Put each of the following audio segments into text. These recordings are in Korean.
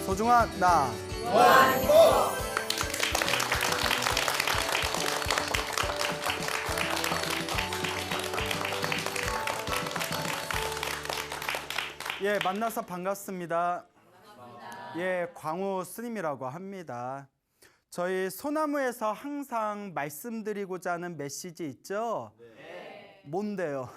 소중한 나. 예, 만나서 반갑습니다. 예, 광우 스님이라고 합니다. 저희 소나무에서 항상 말씀드리고자 하는 메시지 있죠? 네. 뭔데요?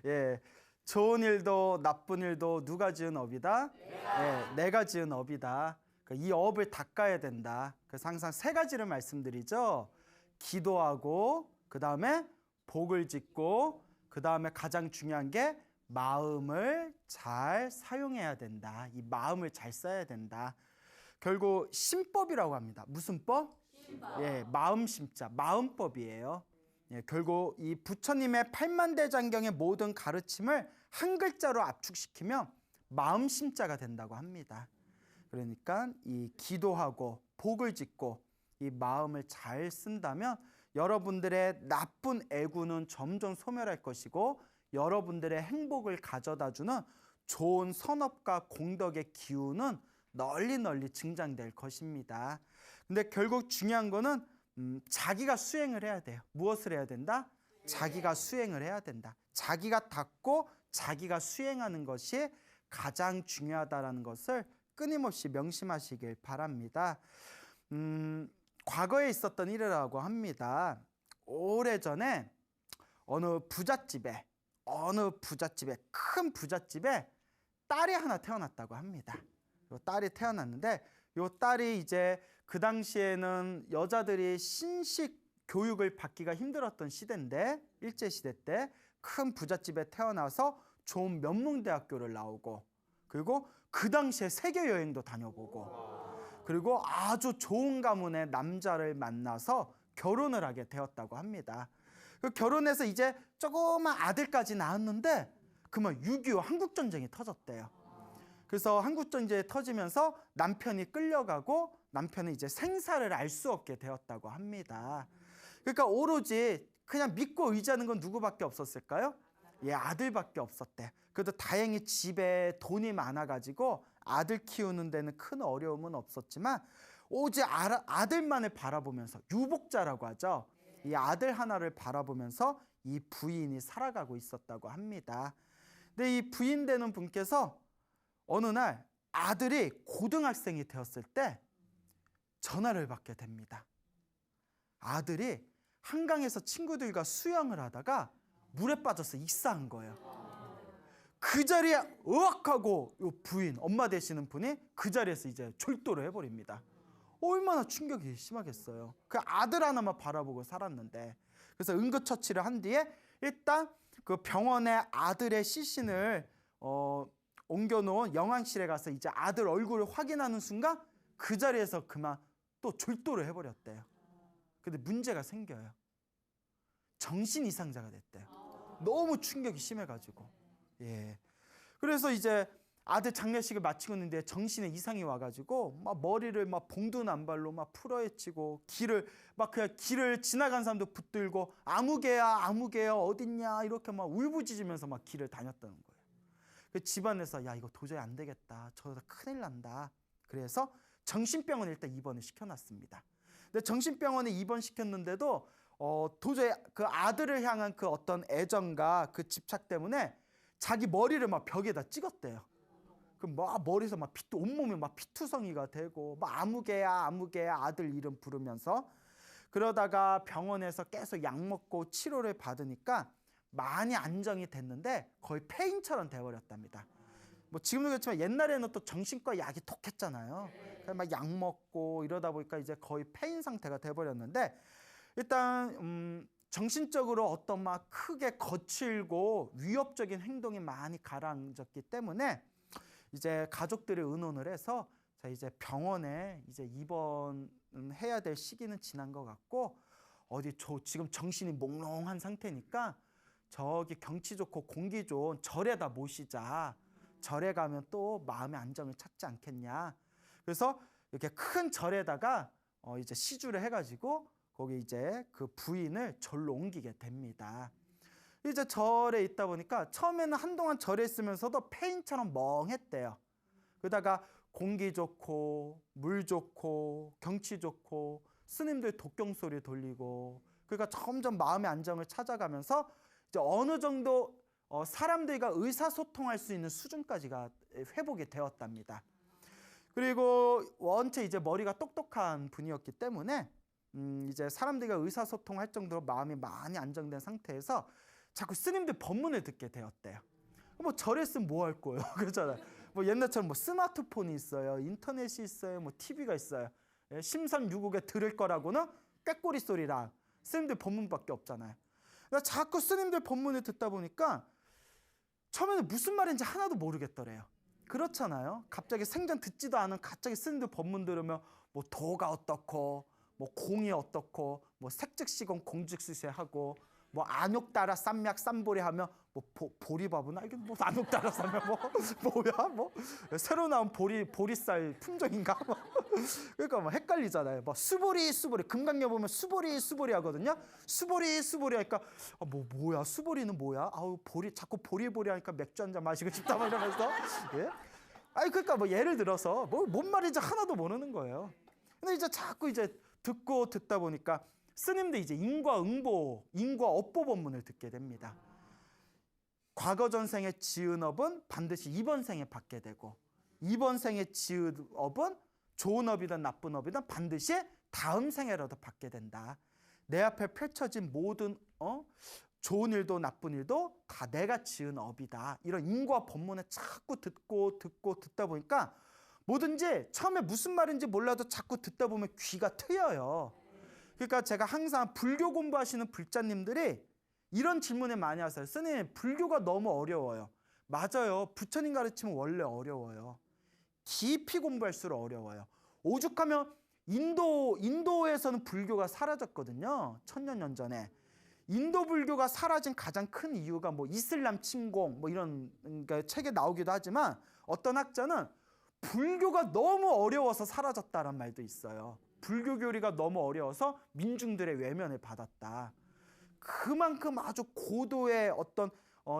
예, 좋은 일도 나쁜 일도 누가 지은 업이다? 예, 내가 지은 업이다. 이 업을 닦아야 된다. 그래서 항상 세 가지를 말씀드리죠. 기도하고, 그 다음에 복을 짓고, 그 다음에 가장 중요한 게 마음을 잘 사용해야 된다. 이 마음을 잘 써야 된다. 결국 심법이라고 합니다. 무슨 법? 심법. 예, 마음 심자, 마음법이에요. 예, 결국 이 부처님의 팔만대장경의 모든 가르침을 한 글자로 압축시키면 마음 심자가 된다고 합니다. 그러니까 이 기도하고 복을 짓고 이 마음을 잘 쓴다면 여러분들의 나쁜 애구는 점점 소멸할 것이고 여러분들의 행복을 가져다주는 좋은 선업과 공덕의 기운은 널리 증장될 것입니다. 근데 결국 중요한 거는 자기가 수행을 해야 돼요. 무엇을 해야 된다? 자기가 수행을 해야 된다. 자기가 닦고 자기가 수행하는 것이 가장 중요하다는 것을 끊임없이 명심하시길 바랍니다. 과거에 있었던 일이라고 합니다. 오래전에 어느 부잣집에 큰 부잣집에 딸이 하나 태어났다고 합니다. 요 딸이 태어났는데 요 딸이 이제 그 당시에는 여자들이 신식 교육을 받기가 힘들었던 시대인데 일제시대 때 큰 부잣집에 태어나서 좋은 명문대학교를 나오고 그리고 그 당시에 세계 여행도 다녀보고 그리고 아주 좋은 가문의 남자를 만나서 결혼을 하게 되었다고 합니다. 그 결혼해서 이제 조그만 아들까지 낳았는데 그만 6.25 한국전쟁이 터졌대요. 그래서 한국전쟁이 터지면서 남편이 끌려가고 남편은 이제 생사를 알 수 없게 되었다고 합니다. 그러니까 오로지 그냥 믿고 의지하는 건 누구밖에 없었을까요? 예, 아들밖에 없었대. 그래도 다행히 집에 돈이 많아가지고 아들 키우는 데는 큰 어려움은 없었지만 오직 아들만을 바라보면서 유복자라고 하죠. 이 아들 하나를 바라보면서 이 부인이 살아가고 있었다고 합니다. 근데 이 부인 되는 분께서 어느 날 아들이 고등학생이 되었을 때 전화를 받게 됩니다. 아들이 한강에서 친구들과 수영을 하다가 물에 빠져서 익사한 거예요. 그 자리에 으악하고 요 부인, 엄마 되시는 분이 그 자리에서 이제 졸도를 해버립니다. 얼마나 충격이 심하겠어요. 그 아들 하나만 바라보고 살았는데. 그래서 응급처치를 한 뒤에 일단 그 병원에 아들의 시신을 옮겨놓은 영안실에 가서 이제 아들 얼굴을 확인하는 순간 그 자리에서 그만 또 졸도를 해버렸대요. 근데 문제가 생겨요. 정신 이상자가 됐대요. 너무 충격이 심해가지고. 예. 그래서 이제 아들 장례식을 마치고 있는데 정신에 이상이 와가지고 막 머리를 막 봉두난발로 막 풀어헤치고 그냥 길을 지나간 사람도 붙들고 아무개야 어딨냐 이렇게 막 울부짖으면서 막 길을 다녔다는 거예요. 그 집안에서 야 이거 도저히 안 되겠다. 저러다 큰일 난다. 그래서 정신병원에 일단 입원을 시켜놨습니다. 근데 정신병원에 입원시켰는데도 도저히 그 아들을 향한 그 어떤 애정과 그 집착 때문에 자기 머리를 막 벽에다 찍었대요. 그럼 막 머리에서 막 온몸이 막 피투성이가 되고 막 아무개야 아들 이름 부르면서 그러다가 병원에서 계속 약 먹고 치료를 받으니까 많이 안정이 됐는데 거의 폐인처럼 돼버렸답니다. 뭐 지금도 그렇지만 옛날에는 또 정신과 약이 독했잖아요. 그래서 막 약 먹고 이러다 보니까 이제 거의 폐인 상태가 돼버렸는데 일단 정신적으로 어떤 막 크게 거칠고 위협적인 행동이 많이 가라앉았기 때문에 이제 가족들이 의논을 해서 자 이제 병원에 이제 입원해야 될 시기는 지난 것 같고 지금 정신이 몽롱한 상태니까 저기 경치 좋고 공기 좋은 절에다 모시자. 절에 가면 또 마음의 안정을 찾지 않겠냐. 그래서 이렇게 큰 절에다가 이제 시주를 해가지고 거기 이제 그 부인을 절로 옮기게 됩니다. 이제 절에 있다 보니까 처음에는 한동안 절에 있으면서도 폐인처럼 멍했대요. 그러다가 공기 좋고 물 좋고 경치 좋고 스님들 독경 소리 돌리고, 그러니까 점점 마음의 안정을 찾아가면서 이제 어느 정도 사람들과 의사소통할 수 있는 수준까지가 회복이 되었답니다. 그리고 원체 이제 머리가 똑똑한 분이었기 때문에 이제 사람들과 의사소통할 정도로 마음이 많이 안정된 상태에서 자꾸 스님들 법문을 듣게 되었대요. 뭐 절에 있으면 뭐 할 거예요? 그렇잖아요. 뭐 옛날처럼 뭐 스마트폰이 있어요, 인터넷이 있어요, 뭐 TV가 있어요. 심삼유국에 들을 거라고는 꾀꼬리 소리랑 스님들 법문밖에 없잖아요. 그러니까 자꾸 스님들 법문을 듣다 보니까 처음에는 무슨 말인지 하나도 모르겠더래요. 그렇잖아요. 갑자기 생전 듣지도 않은 갑자기 스님들 법문 들으면 뭐 도가 어떻고 뭐 공이 어떻고 뭐 색즉시공 공즉시세하고 뭐 안욕따라 쌈약 쌈보리 하면 뭐 보리밥은 이게 뭐 안욕따라 쌈약 뭐 뭐야 뭐 새로 나온 보리쌀 품종인가 뭐 그러니까 뭐 헷갈리잖아요. 뭐 수보리 금강경 보면 수보리 하거든요. 수보리 하니까 뭐야 수보리는 뭐야? 아우 자꾸 보리 하니까 맥주 한 잔 마시고 싶다 막 이러면서 예? 아니 그러니까 뭐 예를 들어서 뭔 말인지 하나도 모르는 거예요. 근데 이제 자꾸 이제 듣다 보니까 스님들 이제 인과업보 법문을 듣게 됩니다. 과거 전생에 지은 업은 반드시 이번 생에 받게 되고, 이번 생에 지은 업은 좋은 업이든 나쁜 업이든 반드시 다음 생에라도 받게 된다. 내 앞에 펼쳐진 모든 좋은 일도 나쁜 일도 다 내가 지은 업이다. 이런 인과 법문을 자꾸 듣다 보니까 뭐든지 처음에 무슨 말인지 몰라도 자꾸 듣다 보면 귀가 트여요. 그러니까 제가 항상 불교 공부하시는 불자님들이 이런 질문을 많이 하세요. 스님, 불교가 너무 어려워요. 맞아요. 부처님 가르치면 원래 어려워요. 깊이 공부할수록 어려워요. 오죽하면 인도에서는 불교가 사라졌거든요. 1000년 전에. 인도 불교가 사라진 가장 큰 이유가 뭐 이슬람 침공 뭐 이런 그러니까 책에 나오기도 하지만, 어떤 학자는 불교가 너무 어려워서 사라졌다는 말도 있어요. 불교 교리가 너무 어려워서 민중들의 외면을 받았다. 그만큼 아주 고도의 어떤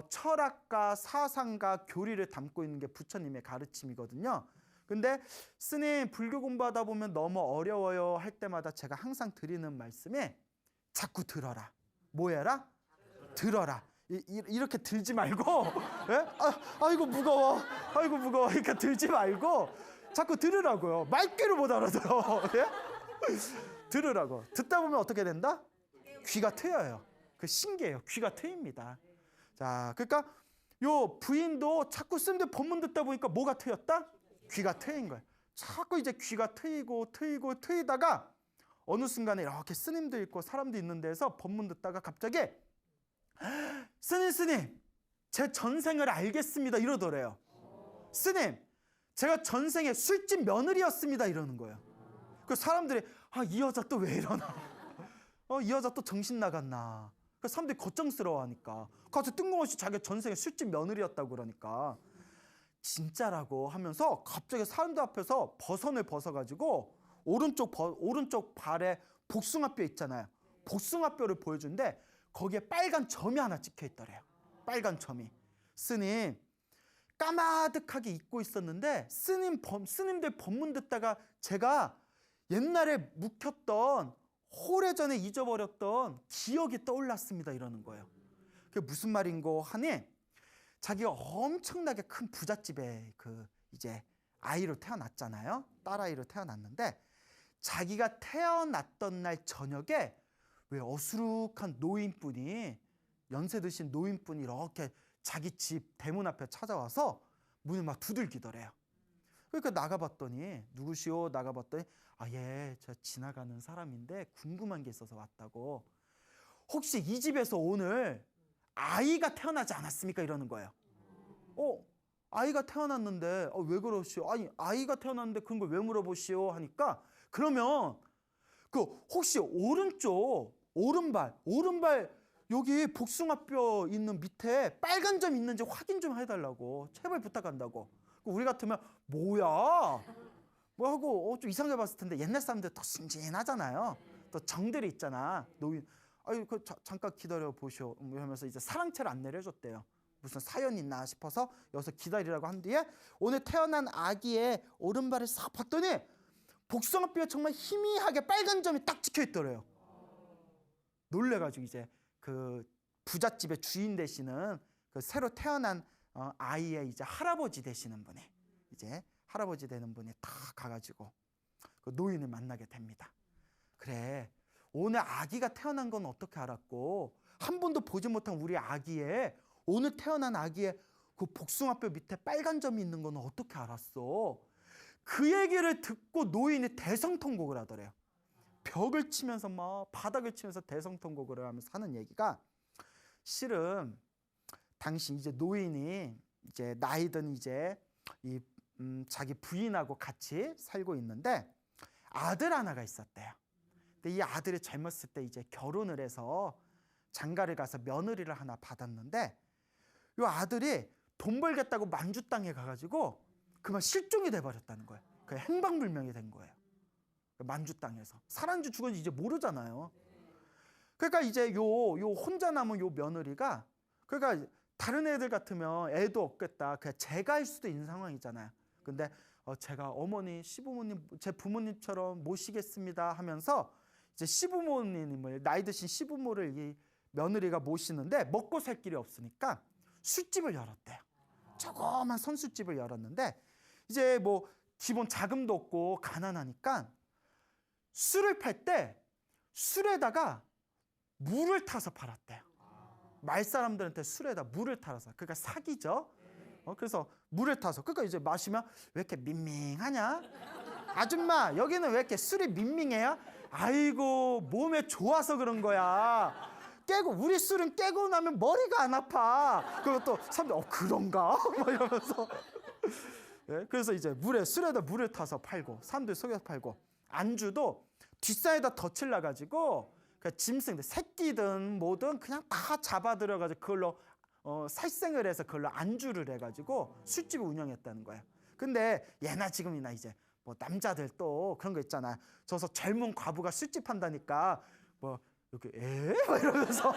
철학과 사상과 교리를 담고 있는 게 부처님의 가르침이거든요. 근데 스님 불교 공부하다 보면 너무 어려워요 할 때마다 제가 항상 드리는 말씀이 자꾸 들어라. 뭐 해라? 들어라. 이렇게 들지 말고 예? 아이고 무거워 그러니까 들지 말고 자꾸 들으라고요. 말귀를 못 알아들어. 예? 들으라고. 듣다 보면 어떻게 된다? 귀가 트여요. 그 신기해요. 귀가 트입니다. 자, 그러니까 요 부인도 자꾸 스님들 법문 듣다 보니까 뭐가 트였다? 귀가 트인 거예요. 자꾸 이제 귀가 트이다가 어느 순간에 이렇게 스님도 있고 사람도 있는 데서 법문 듣다가 갑자기 스님 제 전생을 알겠습니다 이러더래요. 스님 제가 전생에 술집 며느리였습니다 이러는 거예요. 그 사람들이 이 여자 또 왜 이러나, 이 여자 또 정신 나갔나. 그 사람들이 걱정스러워하니까 가서 뜬금없이 자기 전생에 술집 며느리였다고 그러니까 진짜라고 하면서 갑자기 사람들 앞에서 버선을 벗어가지고 오른쪽 발에 복숭아뼈 있잖아요. 복숭아뼈를 보여주는데 거기에 빨간 점이 하나 찍혀 있더래요. 빨간 점이. 스님 까마득하게 잊고 있었는데 스님들 법문 듣다가 제가 옛날에 묵혔던 오래전에 잊어버렸던 기억이 떠올랐습니다 이러는 거예요. 그게 무슨 말인고 하니 자기가 엄청나게 큰 부잣집에 이제 아이로 태어났잖아요. 딸아이로 태어났는데 자기가 태어났던 날 저녁에 왜 어수룩한 노인분이 연세 드신 노인분이 이렇게 자기 집 대문 앞에 찾아와서 문을 막 두들기더래요. 그러니까 나가봤더니 누구시오? 나가봤더니 예, 저 지나가는 사람인데 궁금한 게 있어서 왔다고. 혹시 이 집에서 오늘 아이가 태어나지 않았습니까? 이러는 거예요. 아이가 태어났는데 왜 그러시오? 아니 아이가 태어났는데 그런 걸 왜 물어보시오? 하니까 그러면 그 혹시 오른발 여기 복숭아뼈 있는 밑에 빨간 점 있는지 확인 좀 해달라고 제발 부탁한다고. 우리 같으면 뭐야? 뭐 하고 좀 이상하게 봤을 텐데 옛날 사람들 더 순진하잖아요. 또 정들이 있잖아. 노인 잠깐 기다려 보시오 하면서 이제 사랑채를 안 내려줬대요. 무슨 사연이 있나 싶어서 여기서 기다리라고 한 뒤에 오늘 태어난 아기의 오른발을 싹 봤더니 복숭아뼈에 정말 희미하게 빨간 점이 딱 찍혀 있더래요. 놀래가지고 이제 그 부잣집의 주인 되시는 그 새로 태어난 아이의 이제 할아버지 되시는 분이, 이제 할아버지 되는 분이 다 가가지고 그 노인을 만나게 됩니다. 그래, 오늘 아기가 태어난 건 어떻게 알았고, 한 번도 보지 못한 우리 아기의, 오늘 태어난 아기의 그 복숭아뼈 밑에 빨간 점이 있는 건 어떻게 알았어? 그 얘기를 듣고 노인이 대성통곡을 하더래요. 벽을 치면서 막 바닥을 치면서 대성통곡을 하면서 하는 얘기가, 실은 당시 이제 노인이 이제 나이든 이제 자기 부인하고 같이 살고 있는데 아들 하나가 있었대요. 근데 이 아들이 젊었을 때 이제 결혼을 해서 장가를 가서 며느리를 하나 받았는데, 이 아들이 돈 벌겠다고 만주 땅에 가가지고 그만 실종이 돼버렸다는 거예요. 그 행방불명이 된 거예요. 만주 땅에서 살았는지 죽었는지 이제 모르잖아요. 그러니까 이제 요 혼자 남은 요 며느리가, 그러니까 다른 애들 같으면 애도 없겠다, 그냥 제가 할 수도 있는 상황이잖아요. 근데 제가 어머니, 시부모님, 제 부모님처럼 모시겠습니다 하면서 이제 시부모님을, 나이 드신 시부모를 이 며느리가 모시는데 먹고 살 길이 없으니까 술집을 열었대요. 조그만 선술집을 열었는데 이제 뭐 기본 자금도 없고 가난하니까 술을 팔 때 술에다가 물을 타서 팔았대요. 말 사람들한테 술에다 물을 타서, 그러니까 사기죠. 그래서 물을 타서, 그러니까 이제 마시면 왜 이렇게 밍밍하냐? 아줌마 여기는 왜 이렇게 술이 밍밍해요? 아이고 몸에 좋아서 그런 거야. 깨고, 우리 술은 깨고 나면 머리가 안 아파. 그리고 또 사람들 그런가? 막 이러면서 예? 그래서 이제 술에다 물을 타서 팔고, 사람들 속여서 팔고, 안주도 뒷산에다 덫을 놔가지고 그 짐승들, 새끼든 뭐든 그냥 다 잡아들여가지고 그걸로 살생을 해서 그걸로 안주를 해가지고 술집을 운영했다는 거예요. 근데 예나 지금이나 이제 뭐 남자들 또 그런 거 있잖아요. 저서 젊은 과부가 술집 한다니까 뭐 이렇게 막 이러면서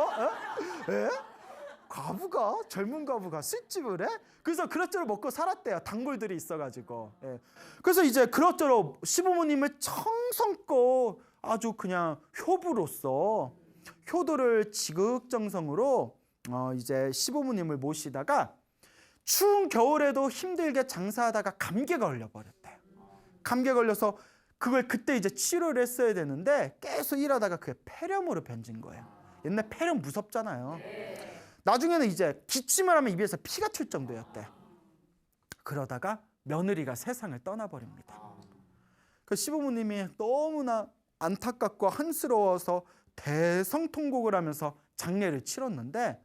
과부가, 젊은 과부가 술집을 해? 그래서 그럭저럭 먹고 살았대요. 단골들이 있어가지고. 예. 그래서 이제 그럭저럭 시부모님을 정성껏 아주 그냥 효부로서 효도를 지극정성으로 이제 시부모님을 모시다가 추운 겨울에도 힘들게 장사하다가 감기가 걸려버렸대요. 감기에 걸려서 그걸 그때 이제 치료를 했어야 되는데 계속 일하다가 그게 폐렴으로 변진 거예요. 옛날 폐렴 무섭잖아요. 나중에는 이제 기침을 하면 입에서 피가 튈 정도였대요. 그러다가 며느리가 세상을 떠나버립니다. 그 시부모님이 너무나 안타깝고 한스러워서 대성통곡을 하면서 장례를 치렀는데,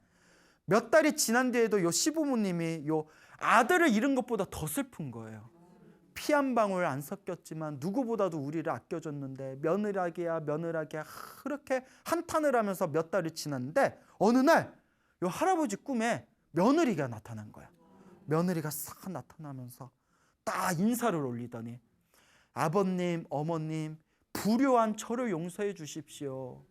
몇 달이 지난 뒤에도 요 시부모님이 요 아들을 잃은 것보다 더 슬픈 거예요. 피 한 방울 안 섞였지만 누구보다도 우리를 아껴줬는데 며느라기야 그렇게 한탄을 하면서 몇 달이 지났는데, 어느 날 요 할아버지 꿈에 며느리가 나타난 거야. 며느리가 싹 나타나면서 딱 인사를 올리더니, 아버님, 어머님, 불효한 저를 용서해 주십시오.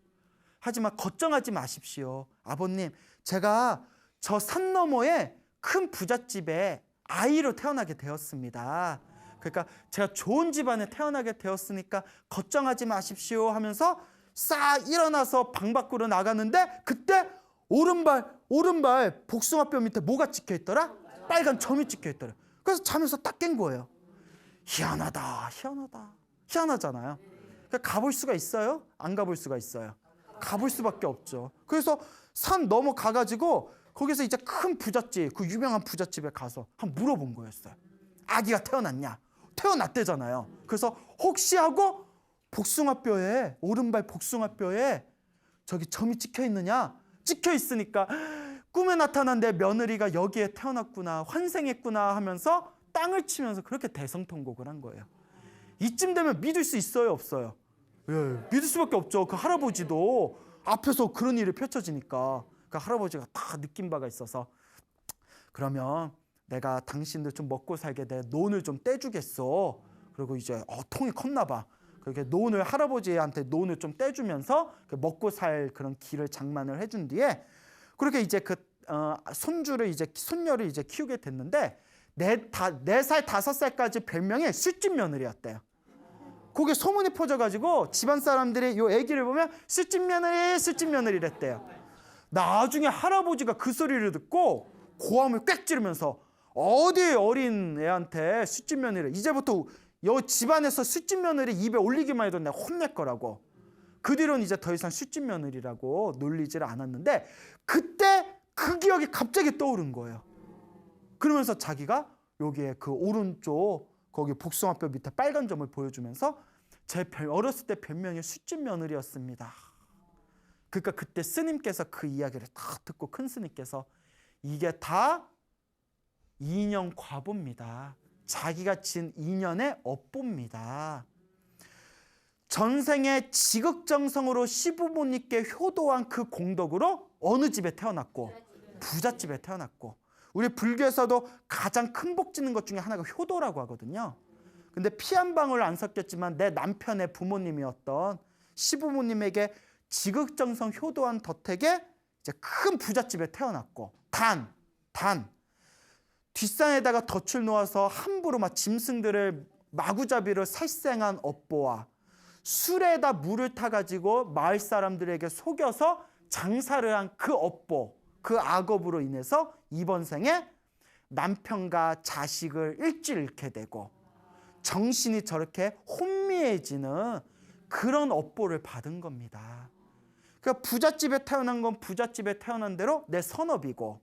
하지만 걱정하지 마십시오. 아버님, 제가 저 산 너머에 큰 부잣집에 아이로 태어나게 되었습니다. 그러니까 제가 좋은 집안에 태어나게 되었으니까 걱정하지 마십시오 하면서 싹 일어나서 방 밖으로 나가는데, 그때 오른발 복숭아뼈 밑에 뭐가 찍혀 있더라? 빨간 점이 찍혀 있더라. 그래서 자면서 딱 깬 거예요. 희한하잖아요. 그러니까 가볼 수가 있어요? 안 가볼 수가 있어요? 가볼 수밖에 없죠. 그래서 산 넘어가가지고 거기서 이제 큰 부잣집, 그 유명한 부잣집에 가서 한번 물어본 거였어요. 아기가 태어났냐? 태어났대잖아요. 그래서 혹시 하고 복숭아뼈에, 오른발 복숭아뼈에 저기 점이 찍혀 있느냐? 찍혀 있으니까 꿈에 나타난 내 며느리가 여기에 태어났구나, 환생했구나 하면서 땅을 치면서 그렇게 대성통곡을 한 거예요. 이쯤 되면 믿을 수 있어요, 없어요? 예, 믿을 수밖에 없죠. 그 할아버지도 앞에서 그런 일이 펼쳐지니까 그 할아버지가 다 느낀 바가 있어서, 그러면 내가 당신들 좀 먹고 살게 내 논을 좀 떼주겠어. 그리고 이제 통이 컸나 봐. 그렇게 논을, 할아버지한테 논을 좀 떼주면서 먹고 살 그런 길을 장만을 해준 뒤에, 그렇게 이제 그 손주를 이제 손녀를 이제 키우게 됐는데 4살 5살까지 별명이 술집 며느리였대요. 그게 소문이 퍼져가지고 집안 사람들이 요 아기를 보면 술집 며느리랬대요. 나중에 할아버지가 그 소리를 듣고 고함을 꽥 지르면서 어디 어린 애한테 술집 며느리, 이제부터 요 집안에서 술집 며느리 입에 올리기만 해도 내가 혼낼 거라고. 그 뒤로는 이제 더 이상 술집 며느리라고 놀리지를 않았는데 그때 그 기억이 갑자기 떠오른 거예요. 그러면서 자기가 여기에 그 오른쪽 거기 복숭아뼈 밑에 빨간 점을 보여주면서 어렸을 때 별명이 술집 며느리였습니다. 그러니까 그때 스님께서 그 이야기를 딱 듣고 큰 스님께서 이게 다 인연 과보입니다. 자기가 지은 인연의 업보입니다. 전생에 지극정성으로 시부모님께 효도한 그 공덕으로 어느 집에 태어났고 부잣집에 태어났고, 우리 불교에서도 가장 큰 복 짓는 것 중에 하나가 효도라고 하거든요. 근데 피 한 방울 안 섞였지만 내 남편의 부모님이었던 시부모님에게 지극정성 효도한 덕택에 이제 큰 부잣집에 태어났고, 단 뒷산에다가 덫을 놓아서 함부로 막 짐승들을 마구잡이로 살생한 업보와 술에다 물을 타가지고 마을 사람들에게 속여서 장사를 한 그 업보, 그 악업으로 인해서 이번 생에 남편과 자식을 일찍 잃게 되고 정신이 저렇게 혼미해지는 그런 업보를 받은 겁니다. 그러니까 부잣집에 태어난 건 부잣집에 태어난 대로 내 선업이고,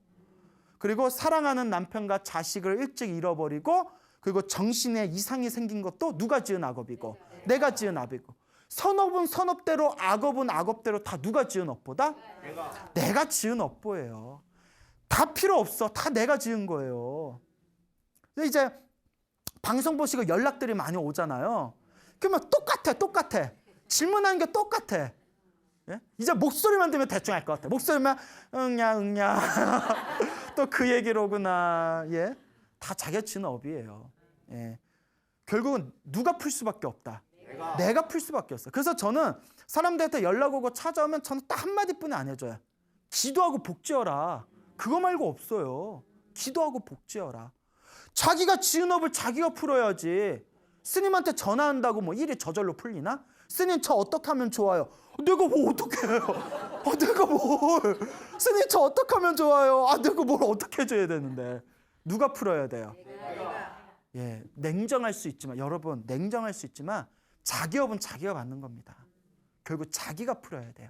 그리고 사랑하는 남편과 자식을 일찍 잃어버리고, 그리고 정신에 이상이 생긴 것도 누가 지은 악업이고 내가 지은 악업이고, 선업은 선업대로 악업은 악업대로 다 누가 지은 업보다? 내가 지은 업보예요. 다 필요 없어. 다 내가 지은 거예요. 이제 방송 보시고 연락들이 많이 오잖아요. 그러면 똑같아. 질문하는 게 똑같아. 예? 이제 목소리만 들으면 대충 알 것 같아. 목소리만 응냐 또 그 얘기로 오구나. 예? 다 자기가 지은 업이에요. 예. 결국은 누가 풀 수밖에 없다. 내가 풀 수밖에 없어. 그래서 저는 사람들한테 연락 오고 찾아오면 저는 딱 한마디뿐이 안 해줘요. 기도하고 복지어라. 그거 말고 없어요. 기도하고 복지어라. 자기가 지은 업을 자기가 풀어야지. 스님한테 전화한다고 뭐 일이 저절로 풀리나? 스님 저 어떻게 하면 좋아요? 내가 뭐 어떻게 해요? 내가 뭘? 스님 저 어떻게 하면 좋아요? 내가 뭘 어떻게 해줘야 되는데. 누가 풀어야 돼요? 예, 냉정할 수 있지만, 여러분 냉정할 수 있지만 자기 업은 자기가 받는 겁니다. 결국 자기가 풀어야 돼요.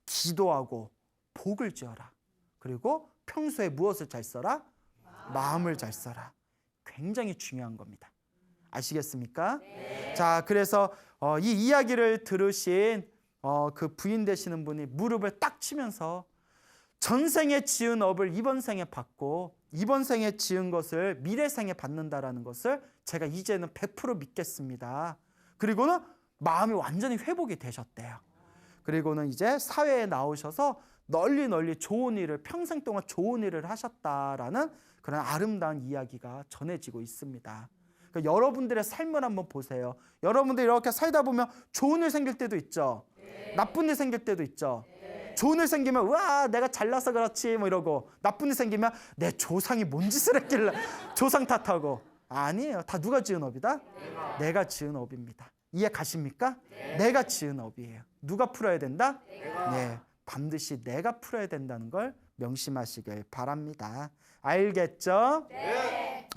기도하고 복을 지어라. 그리고 평소에 무엇을 잘 써라? 마음을 잘 써라. 굉장히 중요한 겁니다. 아시겠습니까? 네. 자, 그래서 이 이야기를 들으신 그 부인 되시는 분이 무릎을 딱 치면서 전생에 지은 업을 이번 생에 받고 이번 생에 지은 것을 미래 생에 받는다라는 것을 제가 이제는 100% 믿겠습니다. 그리고는 마음이 완전히 회복이 되셨대요. 그리고는 이제 사회에 나오셔서 널리 좋은 일을, 평생 동안 좋은 일을 하셨다라는 그런 아름다운 이야기가 전해지고 있습니다. 그러니까 여러분들의 삶을 한번 보세요. 여러분들 이렇게 살다 보면 좋은 일 생길 때도 있죠. 나쁜 일 생길 때도 있죠. 좋은 일 생기면 와 내가 잘나서 그렇지 뭐 이러고, 나쁜 일 생기면 내 조상이 뭔 짓을 했길래 조상 탓하고. 아니에요. 다 누가 지은 업이다? 내가 지은 업입니다. 이해 가십니까? 내가 지은 업이에요. 누가 풀어야 된다? 네, 반드시 내가 풀어야 된다는 걸 명심하시길 바랍니다. 알겠죠? 네.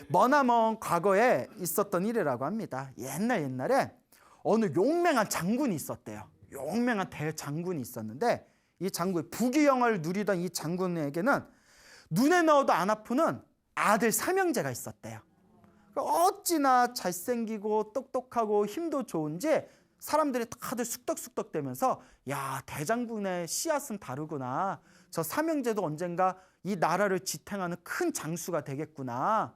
머나먼 과거에 있었던 일이라고 합니다. 옛날에 어느 용맹한 장군이 있었대요. 용맹한 대장군이 있었는데, 이 장군, 부귀영화를 누리던 이 장군에게는 눈에 넣어도 안 아프는 아들 삼형제가 있었대요. 어찌나 잘생기고 똑똑하고 힘도 좋은지 사람들이 다들 쑥덕쑥덕대면서 야, 대장군의 씨앗은 다르구나. 저 삼형제도 언젠가 이 나라를 지탱하는 큰 장수가 되겠구나.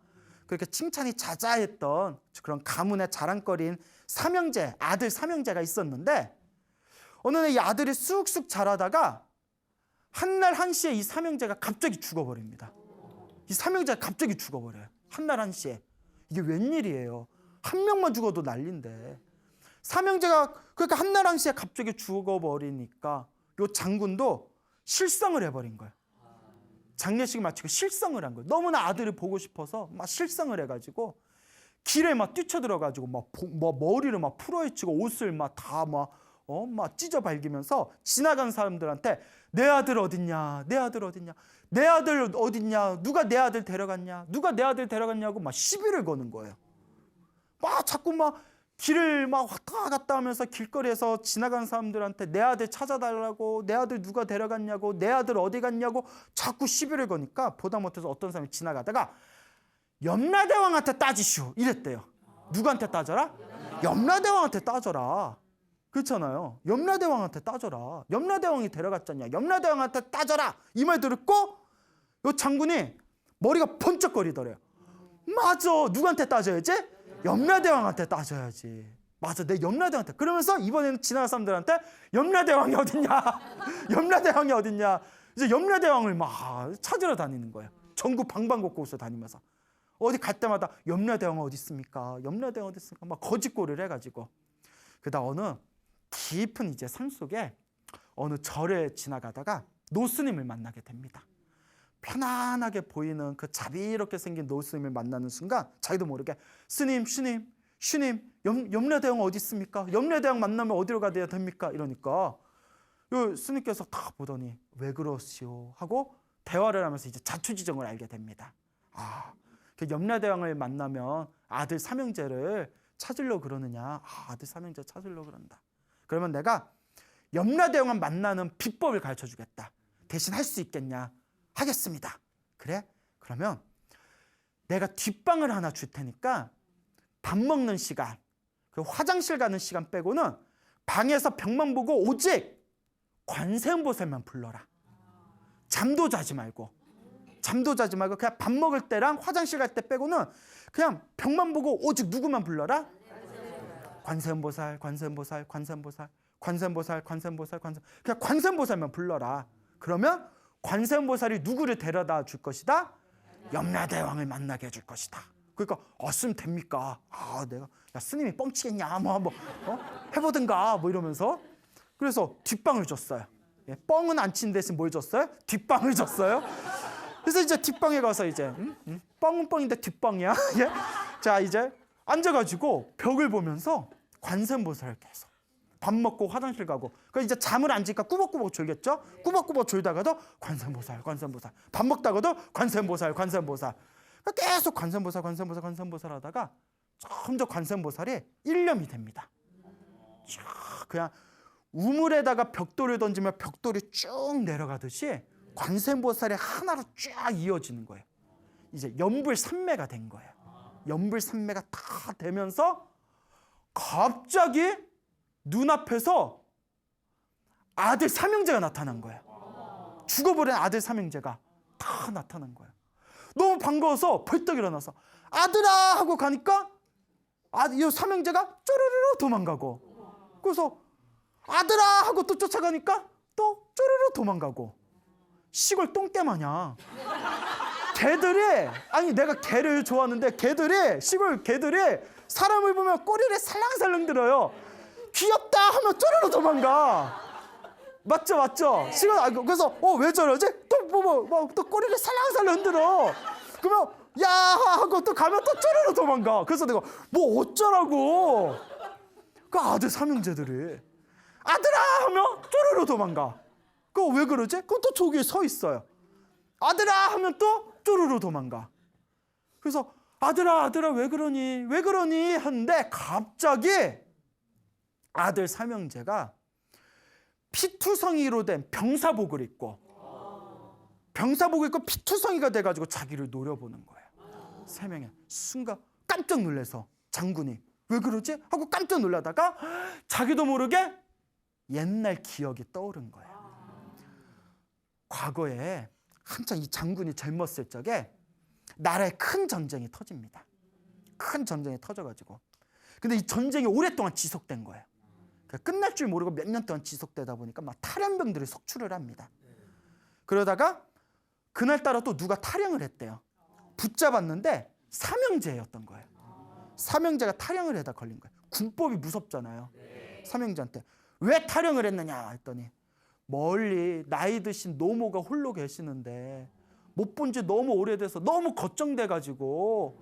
그렇게 칭찬이 자자했던 그런 가문의 자랑거리인 삼형제, 아들 삼형제가 있었는데, 어느 날 이 아들이 쑥쑥 자라다가 한날 한시에 이 삼형제가 갑자기 죽어버립니다. 이 삼형제가 갑자기 죽어버려요. 한날 한시에. 이게 웬일이에요. 한 명만 죽어도 난린데. 삼형제가 그러니까 한날 한시에 갑자기 죽어버리니까 요 장군도 실성을 해버린 거예요. 장례식을 마치고 실성을 한 거예요. 너무나 아들을 보고 싶어서 막 실성을 해가지고 길에 막 뛰쳐들어가지고 막 머리를 막 풀어헤치고 옷을 막 다 막 찢어 발기면서 지나간 사람들한테 내 아들 어딨냐, 내 아들 어딨냐, 내 아들 어딨냐, 누가 내 아들 데려갔냐, 누가 내 아들 데려갔냐고 막 시비를 거는 거예요. 막 자꾸 막 길을 막 왔다 갔다 하면서 길거리에서 지나간 사람들한테 내 아들 찾아달라고, 내 아들 누가 데려갔냐고, 내 아들 어디 갔냐고 자꾸 시비를 거니까 보다 못해서 어떤 사람이 지나가다가 염라대왕한테 따지시오 이랬대요. 누구한테 따져라? 염라대왕한테 따져라. 그렇잖아요. 염라대왕한테 따져라. 염라대왕이 데려갔잖냐. 염라대왕한테 따져라. 이 말 듣고 요 장군이 머리가 번쩍거리더래요. 맞아. 누구한테 따져야지? 염라대왕한테 따져야지. 맞아. 내 염라대왕한테. 그러면서 이번에는 지나간 사람들한테 염라대왕이 어딨냐. 염라대왕이 어딨냐. 이제 염라대왕을 막 찾으러 다니는 거예요. 전국 방방곡곡으로 다니면서. 어디 갈 때마다 염라대왕 어디 있습니까? 염라대왕 어디 있습니까? 막 거짓골을 해가지고. 그다음 어느 깊은 이제 산 속에 어느 절에 지나가다가 노스님을 만나게 됩니다. 편안하게 보이는 그 자비롭게 생긴 노스님을 만나는 순간 자기도 모르게 스님, 슈님, 염라대왕 어디 있습니까? 염라대왕 만나면 어디로 가야 됩니까? 이러니까 스님께서 다 보더니 왜 그러시오 하고 대화를 하면서 이제 자초지종을 알게 됩니다. 그 염라대왕을 만나면 아들 삼형제를 찾으려고 그러느냐. 아들 삼형제 찾으려고 그런다. 그러면 내가 염라대왕을 만나는 비법을 가르쳐 주겠다. 대신 할 수 있겠냐? 하겠습니다. 그래? 그러면 내가 뒷방을 하나 줄 테니까 밥 먹는 시간, 그 화장실 가는 시간 빼고는 방에서 벽만 보고 오직 관세음보살만 불러라. 잠도 자지 말고 그냥 밥 먹을 때랑 화장실 갈 때 빼고는 그냥 벽만 보고 오직 누구만 불러라? 관세음보살. 그냥 관세음보살만 불러라. 그러면 관세음보살이 누구를 데려다 줄 것이다? 염라대왕을 만나게 해줄 것이다. 그러니까 쓰면 됩니까? 내가 야, 스님이 뻥치겠냐? 한번 해보든가 이러면서 그래서 뒷방을 줬어요. 뻥은 안 친 대신 뭘 줬어요? 뒷방을 줬어요. 그래서 이제 뒷방에 가서 이제 뻥은 뻥인데 뒷방이야. 자 이제 앉아가지고 벽을 보면서 관세음보살을 계속 밥 먹고 화장실 가고 그 이제 잠을 안 자니까 꾸벅꾸벅 졸겠죠. 꾸벅꾸벅 졸다가도 관세음보살. 밥 먹다가도 관세음보살. 계속 관세음보살 하다가 점점 관세음보살이 일념이 됩니다. 그냥 우물에다가 벽돌을 던지면 벽돌이 쭉 내려가듯이 관세음보살이 하나로 쫙 이어지는 거예요. 이제 연불산매가 된 거예요. 연불산매가 다 되면서 갑자기 눈앞에서 아들 삼형제가 나타난 거예요. 죽어버린 아들 삼형제가 다 나타난 거예요. 너무 반가워서 벌떡 일어나서 아들아 하고 가니까 이 삼형제가 쪼르르 도망가고 그래서 아들아 하고 또 쫓아가니까 또 쪼르르 도망가고 시골 똥개마냥 개들이 내가 개를 좋아하는데 시골 개들이 사람을 보면 꼬리를 살랑살랑 들어요. 귀엽다 하면 쪼르르 도망가. 맞죠? 시골 그래서 왜 저러지? 또 꼬리를 살랑살랑 흔들어. 그러면 야 하고 또 가면 또 쪼르르 도망가. 그래서 내가 어쩌라고. 그 아들 삼형제들이 아들아 하면 쪼르르 도망가. 그거 왜 그러지? 그럼 또 저기에 서 있어요. 아들아 하면 또 쪼르르 도망가. 그래서 아들아 왜 그러니 하는데 갑자기 아들 삼형제가 피투성이로 된 병사복을 입고 피투성이가 돼가지고 자기를 노려보는 거예요. 세 명이 순간 깜짝 놀라서 장군이 왜 그러지? 하고 깜짝 놀라다가 자기도 모르게 옛날 기억이 떠오른 거예요. 과거에 한창 이 장군이 젊었을 적에 나라에 큰 전쟁이 터집니다. 큰 전쟁이 터져가지고 근데 이 전쟁이 오랫동안 지속된 거예요. 끝날 줄 모르고 몇 년 동안 지속되다 보니까 막 탈영병들이 속출을 합니다. 그러다가 그날따라 또 누가 탈영을 했대요. 붙잡았는데 삼형제였던 거예요. 삼형제가 탈영을 해다 걸린 거예요. 군법이 무섭잖아요. 삼형제한테 왜 탈영을 했느냐 했더니 멀리 나이 드신 노모가 홀로 계시는데 못 본 지 너무 오래돼서 너무 걱정돼가지고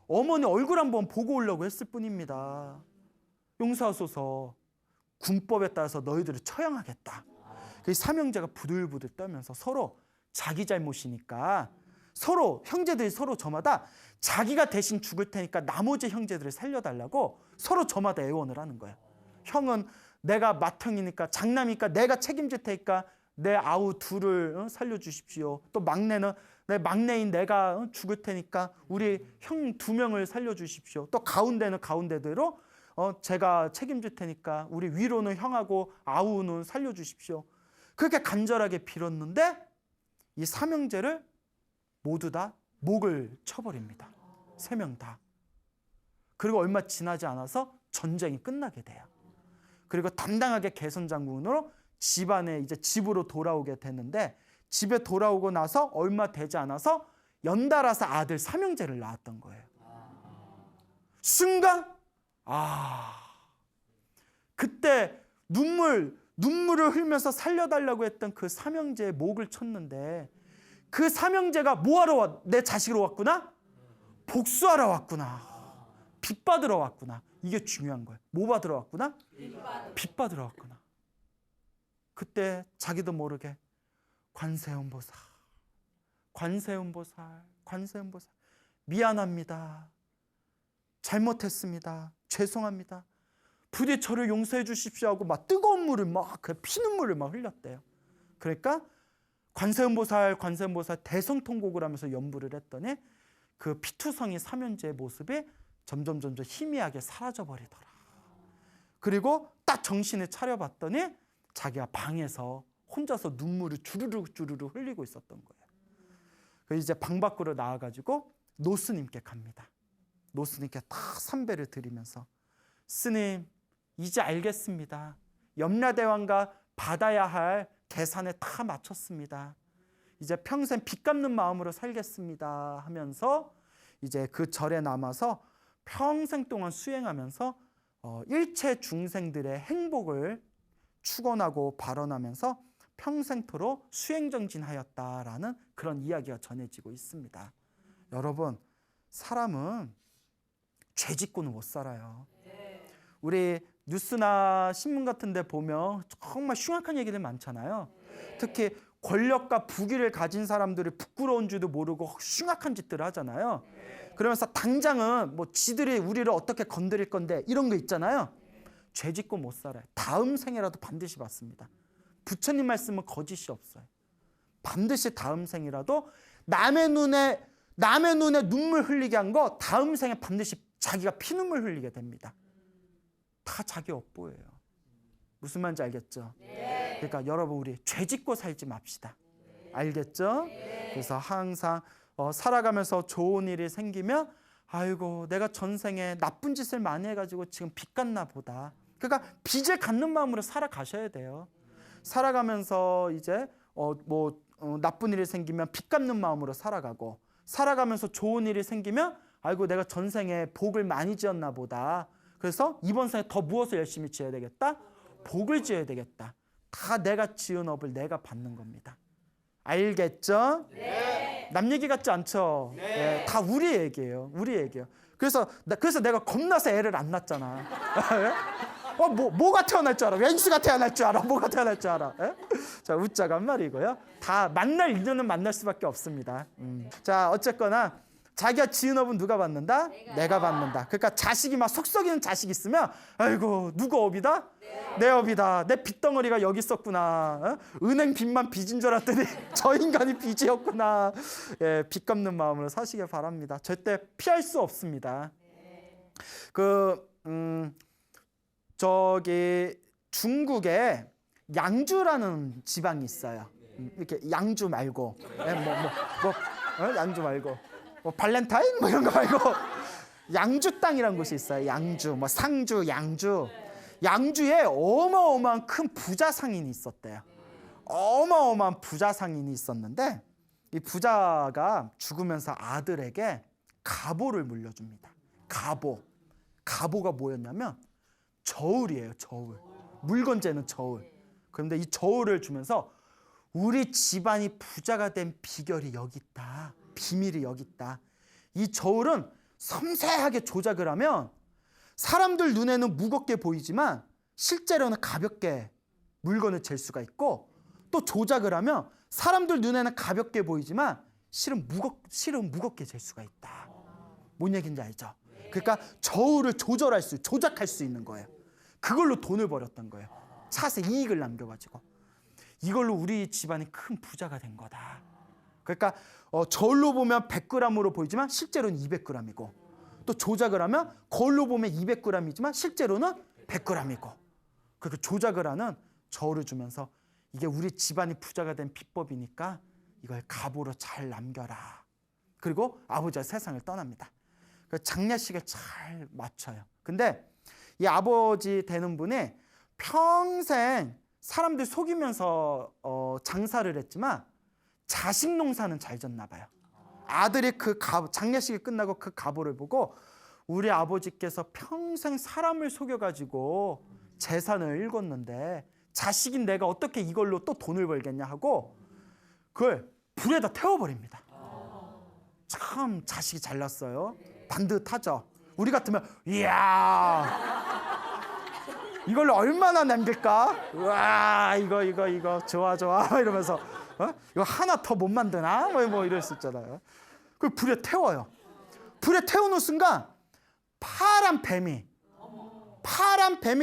어머니 얼굴 한번 보고 오려고 했을 뿐입니다. 용서하소서. 군법에 따라서 너희들을 처형하겠다. 그 삼형제가 부들부들 떨면서 서로 자기 잘못이니까 서로 형제들이 서로 저마다 자기가 대신 죽을 테니까 나머지 형제들을 살려달라고 서로 저마다 애원을 하는 거예요. 형은 내가 맏형이니까 장남이니까 내가 책임질 테니까 내 아우 둘을 살려주십시오. 또 막내는 내 막내인 내가 죽을 테니까 우리 형 2명을 살려주십시오. 또 가운데는 가운데대로 제가 책임질 테니까 우리 위로는 형하고 아우는 살려주십시오. 그렇게 간절하게 빌었는데 이 삼형제를 모두 다 목을 쳐버립니다. 3명 다. 그리고 얼마 지나지 않아서 전쟁이 끝나게 돼요. 그리고 당당하게 개선장군으로 집안에 이제 집으로 돌아오게 됐는데 집에 돌아오고 나서 얼마 되지 않아서 연달아서 아들 삼형제를 낳았던 거예요. 순간 그때 눈물을 흘면서 살려달라고 했던 그 삼형제의 목을 쳤는데 그 삼형제가 뭐하러 내 자식으로 왔구나? 복수하러 왔구나. 빚 받으러 왔구나. 이게 중요한 거예요. 뭐 받으러 왔구나? 빚 받으러 왔구나. 그때 자기도 모르게 관세음보살 미안합니다. 잘못했습니다. 죄송합니다. 부디 저를 용서해 주십시오 하고 막 뜨거운 물을 막 피눈물을 막 흘렸대요. 그러니까 관세음보살 대성통곡을 하면서 연부를 했더니 그 피투성이 삼형제의 모습이 점점 희미하게 사라져 버리더라. 그리고 딱 정신을 차려봤더니 자기가 방에서 혼자서 눈물을 주르륵 흘리고 있었던 거예요. 그래서 이제 방 밖으로 나와가지고 노스님께 갑니다. 노스님께 다 삼배를 드리면서 스님 이제 알겠습니다. 염라대왕과 받아야 할 계산에 다 마쳤습니다. 이제 평생 빚 갚는 마음으로 살겠습니다 하면서 이제 그 절에 남아서 평생 동안 수행하면서 일체 중생들의 행복을 축원하고 발언하면서 평생토록 수행정진하였다라는 그런 이야기가 전해지고 있습니다. 여러분, 사람은 죄 짓고는 못 살아요. 우리 뉴스나 신문 같은 데 보면 정말 흉악한 얘기들 많잖아요. 특히 권력과 부귀를 가진 사람들이 부끄러운 줄도 모르고 흉악한 짓들을 하잖아요. 그러면서 당장은 뭐 지들이 우리를 어떻게 건드릴 건데 이런 거 있잖아요. 죄 짓고 못 살아요. 다음 생이라도 반드시 받습니다. 부처님 말씀은 거짓이 없어요. 반드시 다음 생이라도 남의 눈에 눈물 흘리게 한 거 다음 생에 반드시 자기가 피눈물 흘리게 됩니다. 다 자기 업보예요. 무슨 말인지 알겠죠? 네. 그러니까 여러분 우리 죄 짓고 살지 맙시다. 알겠죠? 네. 그래서 항상 살아가면서 좋은 일이 생기면 아이고 내가 전생에 나쁜 짓을 많이 해가지고 지금 빚 갚나 보다. 그러니까 빚을 갚는 마음으로 살아가셔야 돼요. 살아가면서 이제 나쁜 일이 생기면 빚 갚는 마음으로 살아가고 살아가면서 좋은 일이 생기면 아이고 내가 전생에 복을 많이 지었나 보다. 그래서 이번 생에 더 무엇을 열심히 지어야 되겠다? 복을 지어야 되겠다. 다 내가 지은 업을 내가 받는 겁니다. 알겠죠? 네. 남 얘기 같지 않죠? 네. 네, 다 우리 얘기예요. 그래서 내가 겁나서 애를 안 낳았잖아. 뭐가 태어날 줄 알아? 왼수가 태어날 줄 알아? 뭐가 태어날 줄 알아? 에? 자, 웃자가 한 말이고요. 다 만날 인연은 만날 수밖에 없습니다. 자, 어쨌거나 자기가 지은 업은 누가 받는다? 내가 받는다. 그러니까 자식이 막 속썩이는 자식 있으면 아이고 누구 업이다? 내 업이다. 내 빚덩어리가 여기 있었구나. 은행 빚만 빚인 줄 알았더니 저 인간이 빚이었구나. 예, 빚 갚는 마음으로 사시길 바랍니다. 절대 피할 수 없습니다. 저기 중국에 양주라는 지방이 있어요. 이렇게 양주 말고 양주 말고 발렌타인 이런 거 말고 양주 땅이라는 곳이 있어요. 양주 상주 양주에 어마어마한 큰 부자 상인이 있었대요. 어마어마한 부자 상인이 있었는데 이 부자가 죽으면서 아들에게 가보를 물려줍니다. 가보가 뭐였냐면 저울이에요. 저울. 물건재는 저울. 그런데 이 저울을 주면서 우리 집안이 부자가 된 비결이 여기 있다. 비밀이 여기 있다. 이 저울은 섬세하게 조작을 하면 사람들 눈에는 무겁게 보이지만 실제로는 가볍게 물건을 잴 수가 있고, 또 조작을 하면 사람들 눈에는 가볍게 보이지만 실은 무겁게 잴 수가 있다. 뭔 얘기인지 알죠? 그러니까 저울을 조작할 수 있는 거예요. 그걸로 돈을 벌었던 거예요. 차세 이익을 남겨가지고. 이걸로 우리 집안이 큰 부자가 된 거다. 그러니까 저울로 보면 100g으로 보이지만 실제로는 200g이고, 또 조작을 하면 거울로 보면 200g이지만 실제로는 100g이고, 그렇게 조작을 하는 저울을 주면서 이게 우리 집안이 부자가 된 비법이니까 이걸 갑오로 잘 남겨라. 그리고 아버지가 세상을 떠납니다. 장례식을 잘 마쳐요. 근데 이 아버지 되는 분이 평생 사람들 속이면서 장사를 했지만 자식 농사는 잘 졌나 봐요. 아들이 장례식이 끝나고 그 갑오를 보고 우리 아버지께서 평생 사람을 속여가지고 재산을 읽었는데 자식인 내가 어떻게 이걸로 또 돈을 벌겠냐 하고 그걸 불에다 태워버립니다. 참 자식이 잘났어요. 반듯하죠. 우리 같으면 이야 이걸로 얼마나 남길까? 우와 이거 좋아 이러면서 이거 하나 더 못 만드나? 뭐 이럴 수 있잖아요. 그걸 불에 태워요. 불에 태우는 순간 파란 뱀이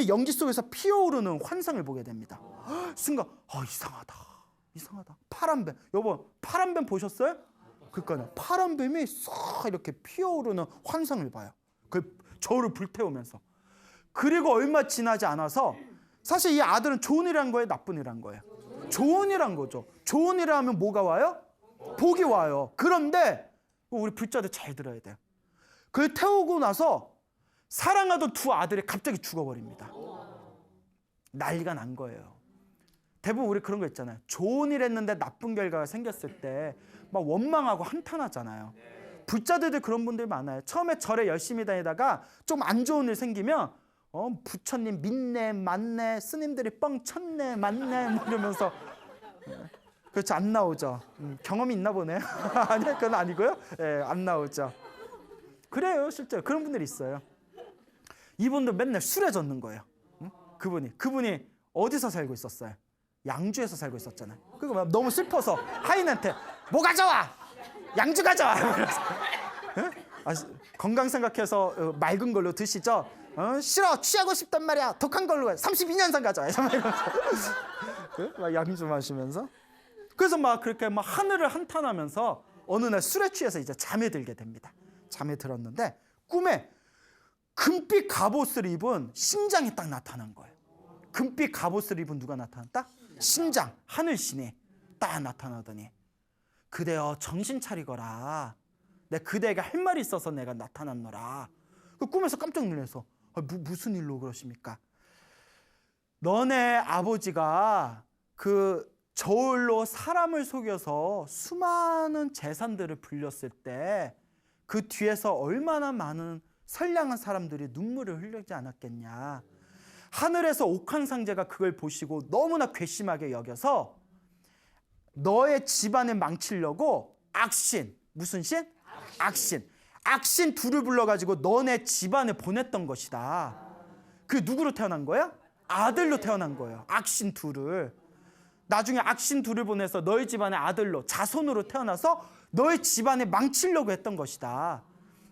연기 속에서 피어오르는 환상을 보게 됩니다. 순간 이상하다. 파란 뱀. 여보, 파란 뱀 보셨어요? 그러니까요. 파란 뱀이 싹 이렇게 피어오르는 환상을 봐요. 그 저울을 불태우면서. 그리고 얼마 지나지 않아서 사실 이 아들은 좋은 일한 거예요, 나쁜 일한 거예요? 좋은 일한 거죠. 좋은 일을 하면 뭐가 와요? 복이 와요. 그런데 우리 불자들 잘 들어야 돼요. 그걸 태우고 나서 사랑하던 두 아들이 갑자기 죽어버립니다. 난리가 난 거예요. 대부분 우리 그런 거 있잖아요. 좋은 일 했는데 나쁜 결과가 생겼을 때 막 원망하고 한탄하잖아요. 불자들도 그런 분들 많아요. 처음에 절에 열심히 다니다가 좀 안 좋은 일 생기면 부처님 믿네 맞네 스님들이 뻥 쳤네 맞네 뭐 이러면서 그렇죠. 안 나오죠. 경험이 있나 보네. 아니 그건 아니고요. 안 나오죠. 그래요. 실제로 그런 분들이 있어요. 이분도 맨날 술에 젖는 거예요. 그분이 어디서 살고 있었어요? 양주에서 살고 있었잖아요. 그리고 너무 슬퍼서 하인한테 뭐 가져와! 양주 가져와! 건강 생각해서 맑은 걸로 드시죠. 싫어 취하고 싶단 말이야. 독한 걸로 32년산 가져와. 막 양주 마시면서. 그래서 막 그렇게 막 하늘을 한탄하면서 어느 날 술에 취해서 이제 잠에 들게 됩니다. 잠에 들었는데 꿈에 금빛 갑옷을 입은 신장이 딱 나타난 거예요. 금빛 갑옷을 입은 누가 나타났다? 신장, 하늘신이 딱 나타나더니 그대여 정신 차리거라. 내 그대에게 할 말이 있어서 내가 나타났노라. 그 꿈에서 깜짝 놀라서 무슨 일로 그러십니까? 너네 아버지가 그 저울로 사람을 속여서 수많은 재산들을 불렸을 때 그 뒤에서 얼마나 많은 선량한 사람들이 눈물을 흘리지 않았겠냐. 하늘에서 옥황상제가 그걸 보시고 너무나 괘씸하게 여겨서 너의 집안을 망치려고 악신, 무슨 신? 악신 둘을 불러가지고 너네 집안에 보냈던 것이다. 그게 누구로 태어난 거야? 아들로 태어난 거예요. 악신 둘을. 나중에 악신 둘을 보내서 너희 집안의 아들로 자손으로 태어나서 너희 집안에 망치려고 했던 것이다.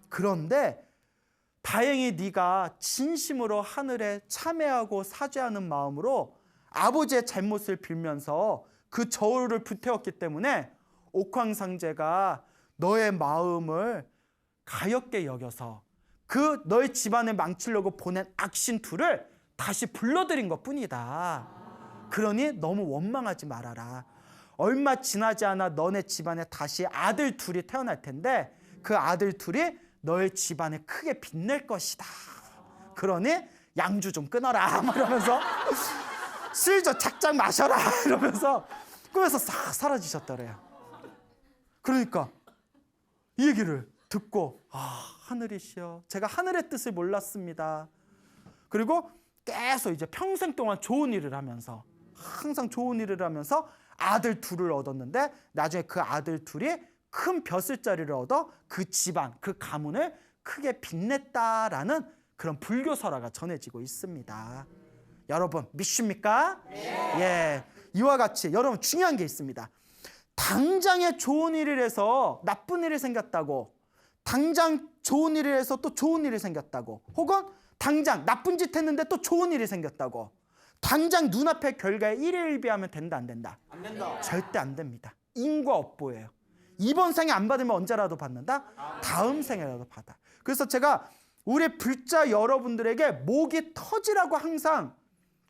그런데 다행히 네가 진심으로 하늘에 참회하고 사죄하는 마음으로 아버지의 잘못을 빌면서 그 저울을 불태웠기 때문에 옥황상제가 너의 마음을 가엾게 여겨서 그 너의 집안을 망치려고 보낸 악신 둘을 다시 불러들인 것뿐이다. 그러니 너무 원망하지 말아라. 얼마 지나지 않아 너네 집안에 다시 아들 둘이 태어날 텐데 그 아들 둘이 너의 집안에 크게 빛낼 것이다. 그러니 양주 좀 끊어라. 이러면서 술 좀 작작 마셔라. 이러면서 꿈에서 싹 사라지셨더래요. 그러니까 이 얘기를 듣고 하늘이시여 제가 하늘의 뜻을 몰랐습니다. 그리고 계속 이제 평생 동안 좋은 일을 하면서 항상 좋은 일을 하면서 아들 둘을 얻었는데 나중에 그 아들 둘이 큰 벼슬자리를 얻어 그 집안, 그 가문을 크게 빛냈다라는 그런 불교 설화가 전해지고 있습니다. 여러분 믿습니까? 네. 예, 이와 같이 여러분 중요한 게 있습니다. 당장에 좋은 일을 해서 나쁜 일이 생겼다고, 당장 좋은 일을 해서 또 좋은 일이 생겼다고, 혹은 당장 나쁜 짓 했는데 또 좋은 일이 생겼다고, 당장 눈앞의 결과에 일일비하면 된다 안 된다? 안 된다. 절대 안 됩니다. 인과 업보예요. 이번 생에 안 받으면 언제라도 받는다? 다음 생에라도 받아. 그래서 제가 우리 불자 여러분들에게 목이 터지라고 항상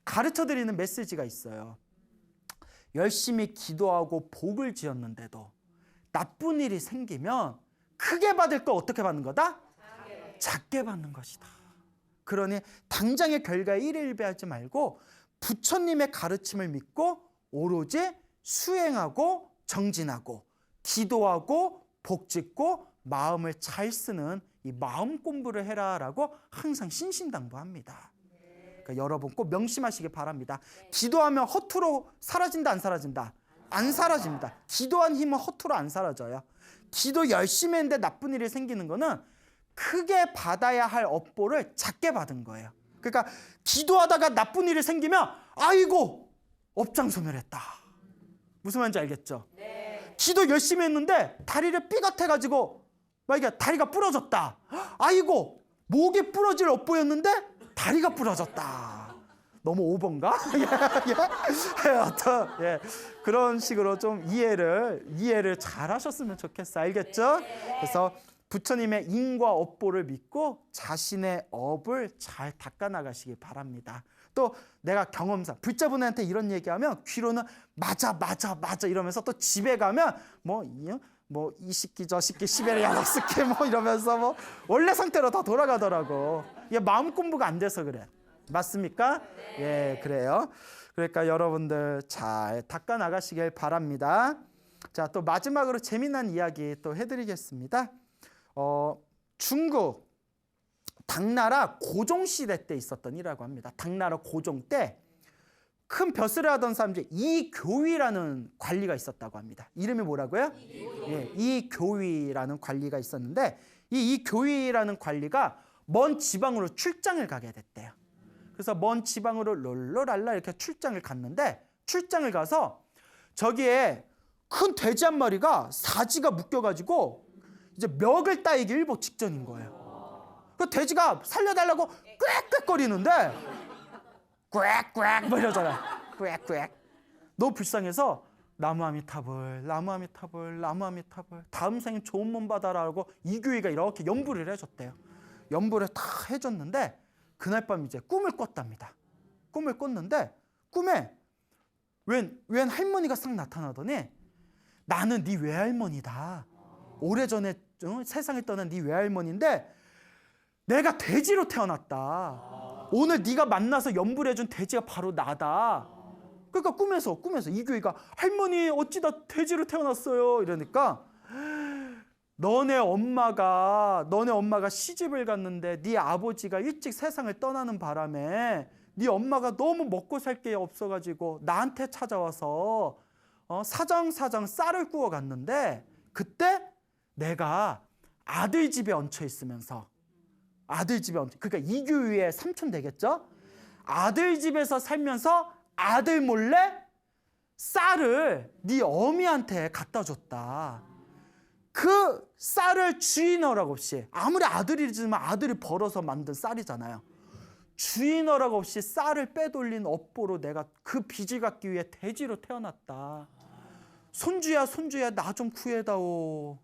가르쳐드리는 메시지가 있어요. 열심히 기도하고 복을 지었는데도 나쁜 일이 생기면 크게 받을 거 어떻게 받는 거다? 작게 받는 것이다. 그러니 당장의 결과에 일일비하지 말고 부처님의 가르침을 믿고 오로지 수행하고 정진하고 기도하고 복짓고 마음을 잘 쓰는 이 마음 공부를 해라라고 항상 신신당부합니다. 그러니까 여러분 꼭 명심하시기 바랍니다. 기도하면 허투루 사라진다 안 사라진다? 안 사라집니다. 기도한 힘은 허투루 안 사라져요. 기도 열심히 했는데 나쁜 일이 생기는 거는 크게 받아야 할 업보를 작게 받은 거예요. 그러니까 기도하다가 나쁜 일이 생기면 아이고 업장소멸했다. 무슨 말인지 알겠죠? 네. 기도 열심히 했는데 다리를 삐걱해가지고 만약에 다리가 부러졌다. 아이고 목이 부러질 업보였는데 다리가 부러졌다. 너무 오버인가? 예. 그런 식으로 좀 이해를 잘 하셨으면 좋겠어. 알겠죠? 그래서 부처님의 인과 업보를 믿고 자신의 업을 잘 닦아 나가시기 바랍니다. 또 내가 경험상 불자분한테 이런 얘기하면 귀로는 맞아 이러면서 또 집에 가면 이 시끼 저 시끼 시베리아 럭스케 이러면서 원래 상태로 다 돌아가더라고. 이게 마음 공부가 안 돼서 그래. 맞습니까? 예, 그래요. 그러니까 여러분들 잘 닦아 나가시길 바랍니다. 자, 또 마지막으로 재미난 이야기 또 해드리겠습니다. 중국 당나라 고종 시대 때 있었던 일이라고 합니다. 당나라 고종 때 큰 벼슬을 하던 사람 중에 이교위라는 관리가 있었다고 합니다. 이름이 뭐라고요? 이교위라는 관리가 있었는데 이교위라는 관리가 먼 지방으로 출장을 가게 됐대요. 그래서 먼 지방으로 롤롤랄라 이렇게 출장을 갔는데 출장을 가서 저기에 큰 돼지 한 마리가 사지가 묶여가지고 이제 멱을 따이기 일보 직전인 거예요. 그 돼지가 살려달라고 꽥꽥거리는데 꽥꽥 뭐 이러잖아. 꽥꽥. 너무 불쌍해서 나무 아미타불 다음 생엔 좋은 몸 받아라고 이교위가 이렇게 연부를 해줬대요. 연부를 다 해줬는데 그날 밤 이제 꿈을 꿨답니다. 꿈을 꿨는데 꿈에 웬 할머니가 싹 나타나더니 나는 네 외할머니다. 오래전에 세상에 떠난 네 외할머니인데 내가 돼지로 태어났다. 오늘 네가 만나서 연부를 해준 돼지가 바로 나다. 그러니까 꿈에서 이교위가 할머니 어찌다 돼지로 태어났어요. 이러니까 너네 엄마가 시집을 갔는데 네 아버지가 일찍 세상을 떠나는 바람에 네 엄마가 너무 먹고 살 게 없어가지고 나한테 찾아와서 사정사정 쌀을 구워 갔는데 그때 내가 아들 집에 얹혀 있으면서 그러니까 이교위의 삼촌 되겠죠? 아들 집에서 살면서 아들 몰래 쌀을 네 어미한테 갖다 줬다. 그 쌀을 주인 허락 없이 아무리 아들이지만 아들이 벌어서 만든 쌀이잖아요. 주인 허락 없이 쌀을 빼돌린 업보로 내가 그 빚을 갚기 위해 돼지로 태어났다. 손주야 나 좀 구해다오.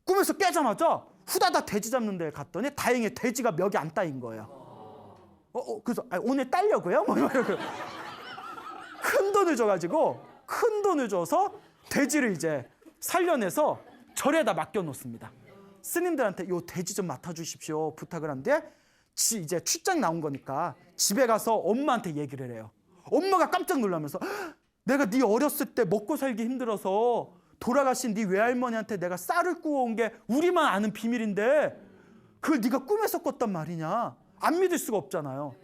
꿈에서 깨자마자 후다닥 돼지 잡는 데 갔더니 다행히 돼지가 멱이 안 따인 거예요. 그래서 오늘 따려고요? 큰 돈을 줘서 돼지를 이제 살려내서 절에다 맡겨놓습니다. 스님들한테 요 돼지 좀 맡아주십시오 부탁을 하는데 이제 출장 나온 거니까 집에 가서 엄마한테 얘기를 해요. 엄마가 깜짝 놀라면서 내가 네 어렸을 때 먹고 살기 힘들어서 돌아가신 네 외할머니한테 내가 쌀을 구워온 게 우리만 아는 비밀인데 그걸 네가 꿈에서 꿨단 말이냐. 안 믿을 수가 없잖아요.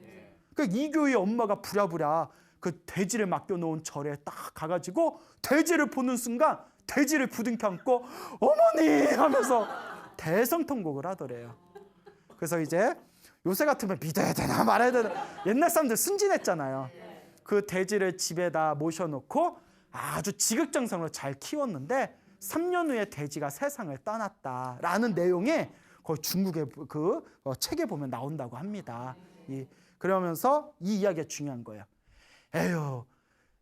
그러니까 이교의 엄마가 부랴부랴 그 돼지를 맡겨놓은 절에 딱 가가지고 돼지를 보는 순간 돼지를 부둥켜 안고 어머니 하면서 대성통곡을 하더래요. 그래서 이제 요새 같으면 믿어야 되나 말아야 되나, 옛날 사람들 순진했잖아요. 그 돼지를 집에다 모셔놓고 아주 지극정성으로 잘 키웠는데 3년 후에 돼지가 세상을 떠났다라는 내용이 거의 중국의 그 책에 보면 나온다고 합니다. 그러면서 이 이야기가 중요한 거예요. 에휴,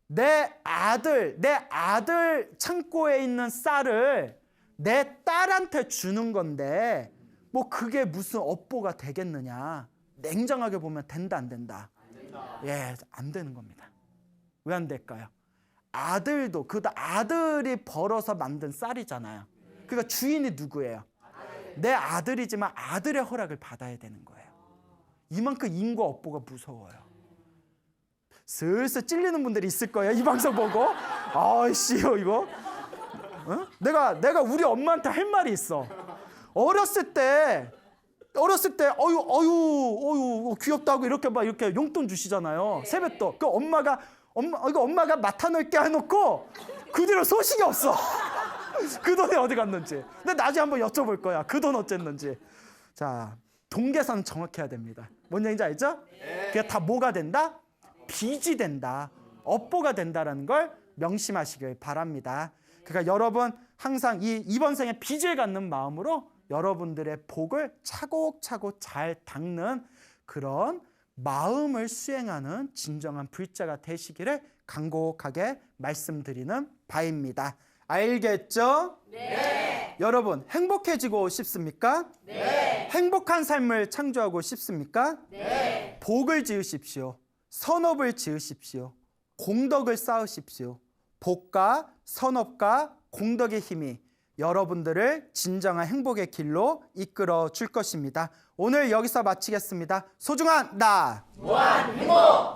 내 아들 창고에 있는 쌀을 내 딸한테 주는 건데 뭐 그게 무슨 업보가 되겠느냐. 냉정하게 보면 된다 안 된다? 예, 안 되는 겁니다. 왜 안 될까요? 아들도 아들이 벌어서 만든 쌀이잖아요. 그러니까 주인이 누구예요? 내 아들이지만 아들의 허락을 받아야 되는 거예요. 이만큼 인과 업보가 무서워요. 슬슬 찔리는 분들이 있을 거예요. 이 방송 보고 아이씨요 이거 어? 내가 우리 엄마한테 할 말이 있어. 어렸을 때 어유 귀엽다고 이렇게 막 이렇게 용돈 주시잖아요. 세뱃돈. 그 엄마가 맡아놓을게 해놓고 그 뒤로 소식이 없어. 그 돈이 어디 갔는지. 근데 나중에 한번 여쭤볼 거야. 그 돈 어쨌는지. 자, 돈 계산 정확해야 됩니다. 뭔 얘기인지 알죠? 그게 다 뭐가 된다? 빚이 된다. 업보가 된다라는 걸 명심하시길 바랍니다. 그러니까 여러분 항상 이번 생에 빚을 갖는 마음으로 여러분들의 복을 차곡차곡 잘 닦는 그런 마음을 수행하는 진정한 불자가 되시기를 간곡하게 말씀드리는 바입니다. 알겠죠? 네. 여러분 행복해지고 싶습니까? 네. 행복한 삶을 창조하고 싶습니까? 네. 복을 지으십시오. 선업을 지으십시오. 공덕을 쌓으십시오. 복과 선업과 공덕의 힘이 여러분들을 진정한 행복의 길로 이끌어 줄 것입니다. 오늘 여기서 마치겠습니다. 소중한 나 무한 행복.